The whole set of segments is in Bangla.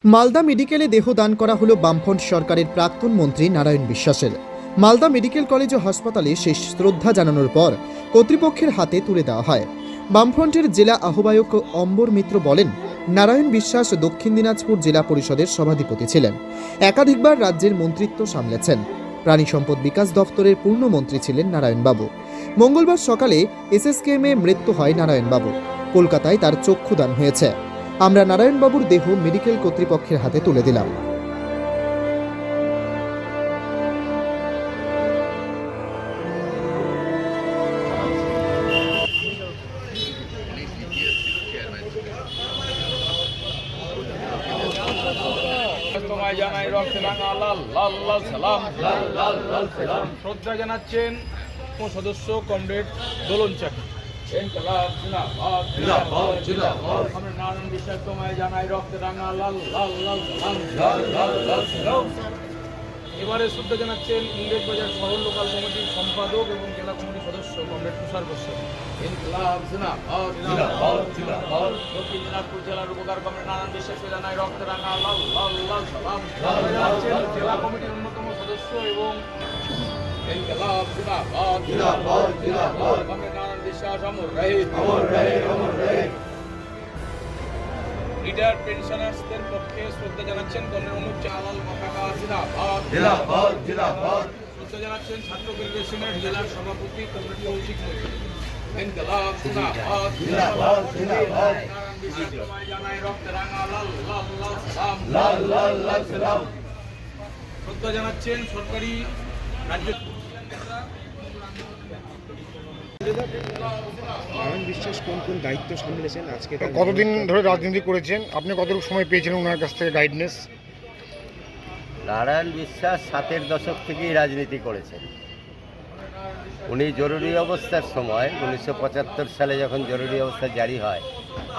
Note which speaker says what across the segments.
Speaker 1: মালদা মেডিকেলে দেহদান করা হলো বামফ্রন্ট সরকারের প্রাক্তন মন্ত্রী নারায়ণ বিশ্বাসের। মালদা মেডিকেল কলেজ ও হাসপাতালে শেষ শ্রদ্ধা জানানোর পর কর্তৃপক্ষের হাতে তুলে দেওয়া হয়। বামফ্রন্টের জেলা আহ্বায়ক অম্বর মিত্র বলেন, নারায়ণ বিশ্বাস দক্ষিণ দিনাজপুর জেলা পরিষদের সভাধিপতি ছিলেন। একাধিকবার রাজ্যের মন্ত্রিত্ব সামলেছেন। প্রাণী সম্পদ বিকাশ দফতরের পূর্ণমন্ত্রী ছিলেন নারায়ণবাবু। মঙ্গলবার সকালে এসএসকেএমে মৃত্যু হয় নারায়ণবাবু। কলকাতায় তার চক্ষুদান হয়েছে। আমরা নারায়ণবাবুর দেহ মেডিকেল কর্তৃপক্ষের হাতে তুলে দিলাম।
Speaker 2: তোমায় জানাই রক্তে রাঙা লাল লাল লাল সালাম, লাল লাল লাল সালাম। শ্রদ্ধা জানাচ্ছেন সদস্য কমরেড দোলন চাকি। ইনকলাব জিন্দাবাদ জিন্দাবাদ জিন্দাবাদ। আমরা নারায়ণ বিশ্বাস তোমায় জানাই রক্তে রাঙা লাল লাল লাল সালাম, লাল লাল লাল সালাম। এবারে শ্রদ্ধা জানাচ্ছেন ইংরেজ বাজার শহর লোকাল কমিটির সম্পাদক এবং জেলা কমিটির সদস্য কমরেড তুষার বসু। ইনকলাব জিন্দাবাদ জিন্দাবাদ জিন্দাবাদ। দক্ষিণ দিনাজপুর জেলার উপকার কমরেড নারায়ণ বিশ্বাস জানাই রক্তে রাঙা লাল লাল লাল সালাম। জানাচ্ছেন জেলা কমিটির অন্যতম সদস্য এবং ইনকলাব জিন্দাবাদ জিন্দাবাদ জিন্দাবাদ। কমরেড নারায়ণ বিশ্বাস অমর রহে অমর রহে অমর রহে। রিটায়ার্ড পেনশনার্সদের পক্ষে শ্রদ্ধা জানাচ্ছেন কর্নেল অনুপ চালাল মাকাকা জিন্দাবাদ জিন্দাবাদ জিন্দাবাদ। শ্রদ্ধা জানাচ্ছেন ছাত্র ফেডারেশনের জেলার সভাপতি কমরেড কৌশিক মৈত্র। ইনকলাব জিন্দাবাদ জিন্দাবাদ জিন্দাবাদ। নারায়ণ বিশ্বাস তোমায় জানাই রক্তে রাঙা লাল লাল লাল সালাম, লাল লাল লাল সালাম। শ্রদ্ধা জানাচ্ছেন সরকারি রাজ্য
Speaker 3: নারায়ণ বিশ্বাস কোন কোন দায়িত্ব সামলেছেন আজকে?
Speaker 4: কতদিন ধরে রাজনীতি করেছেন আপনি? কতটুকু সময় পেয়েছেন ওনার কাছ থেকে গাইডনেস?
Speaker 5: নারায়ণ বিশ্বাস 7-এর দশক থেকেই রাজনীতি করেছেন। উনি জরুরি অবস্থার সময় 1975 সালে যখন জরুরি অবস্থা জারি হয়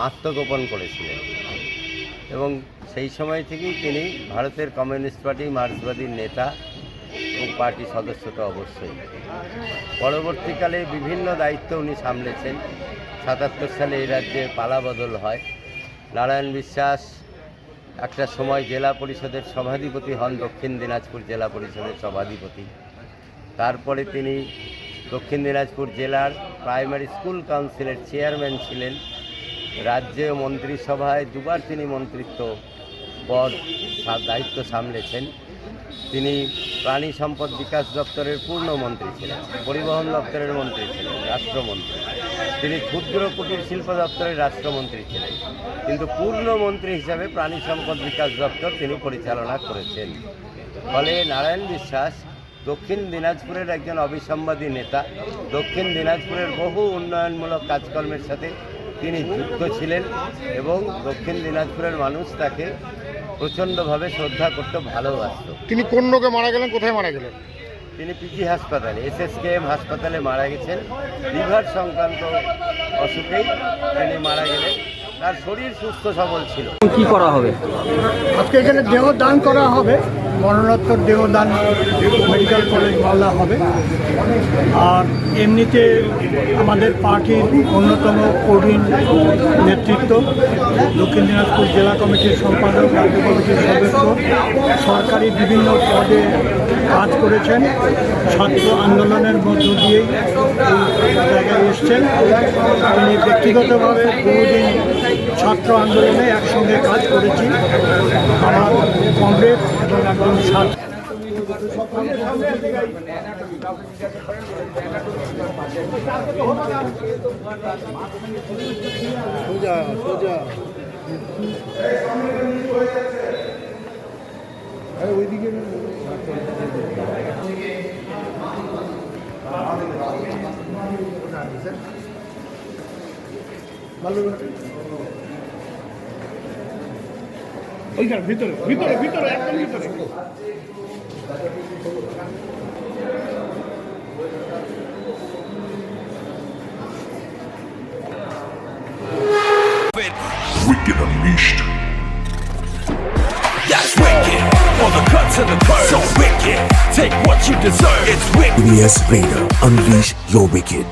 Speaker 5: আত্মগোপন করেছিলেন এবং সেই সময় থেকেই তিনি ভারতের কমিউনিস্ট পার্টি মার্ক্সবাদীর নেতা এবং পার্টি সদস্য তো অবশ্যই। পরবর্তীকালে বিভিন্ন দায়িত্ব উনি সামলেছেন। 77 সালে এই রাজ্যে পালাবদল হয়। নারায়ণ বিশ্বাস একটা সময় জেলা পরিষদের সভাধিপতি হন, দক্ষিণ দিনাজপুর জেলা পরিষদের সভাধিপতি। তারপরে তিনি দক্ষিণ দিনাজপুর জেলার প্রাইমারি স্কুল কাউন্সিলের চেয়ারম্যান ছিলেন। রাজ্যে মন্ত্রিসভায় দুবার তিনি মন্ত্রিত্ব পদ দায়িত্ব সামলেছেন। তিনি প্রাণী সম্পদ বিকাশ দপ্তরের পূর্ণমন্ত্রী ছিলেন, পরিবহন দপ্তরের মন্ত্রী ছিলেন, রাষ্ট্রমন্ত্রী। তিনি ক্ষুদ্র কুটির শিল্প দপ্তরের রাষ্ট্রমন্ত্রী ছিলেন, কিন্তু পূর্ণমন্ত্রী হিসাবে প্রাণী সম্পদ বিকাশ দপ্তর তিনি পরিচালনা করেছেন। ফলে নারায়ণ বিশ্বাস দক্ষিণ দিনাজপুরের একজন অবিসংবাদী নেতা। দক্ষিণ দিনাজপুরের বহু উন্নয়নমূলক কাজকর্মের সাথে তিনি যুক্ত ছিলেন এবং দক্ষিণ দিনাজপুরের মানুষ তাকে প্রচণ্ডভাবে শ্রদ্ধা করতে ভালোবাসত।
Speaker 4: তিনি কোন রোগে মারা গেলেন, কোথায় মারা গেলেন?
Speaker 5: তিনি পিজি হাসপাতালে, এসএসকেএম হাসপাতালে মারা গেছেন। লিভার সংক্রান্ত অসুখেই তিনি মারা গেলেন। তার শরীর সুস্থ সবল ছিল।
Speaker 6: কি করা হবে
Speaker 7: আজকে? এখানে দেহদান করা হবে, মরণোত্তর দেহদান মেডিকেল কলেজ মালদা হবে। আর এমনিতে আমাদের পার্টির অন্যতম কঠিন নেতৃত্ব, দক্ষিণ দিনাজপুর জেলা কমিটির সম্পাদক, রাজ্য কমিটির সদস্য, সরকারি বিভিন্ন পদে কাজ করেছেন। ছাত্র আন্দোলনের মধ্য দিয়েই এই জায়গায় এসছেন। তিনি ব্যক্তিগতভাবে বহুদিন ছাত্র আন্দোলনে একসঙ্গে কাজ করেছি। আমার কমরেড এবং একজন ছাত্র।
Speaker 3: সোজা সোজা ওইদিকে
Speaker 4: ওইখানে ভিতরে ভিতরে ভিতরে একদম ভিতরে।
Speaker 8: Wicked Unleashed. That's wicked. All the cuts and the curves. So wicked. Take what you deserve. It's wicked.
Speaker 9: Yes, Vader. Unleash your wicked.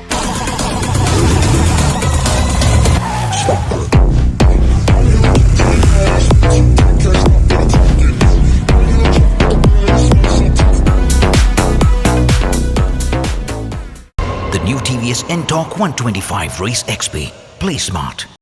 Speaker 6: New TVS Ntorq 125 Race XP. Play smart.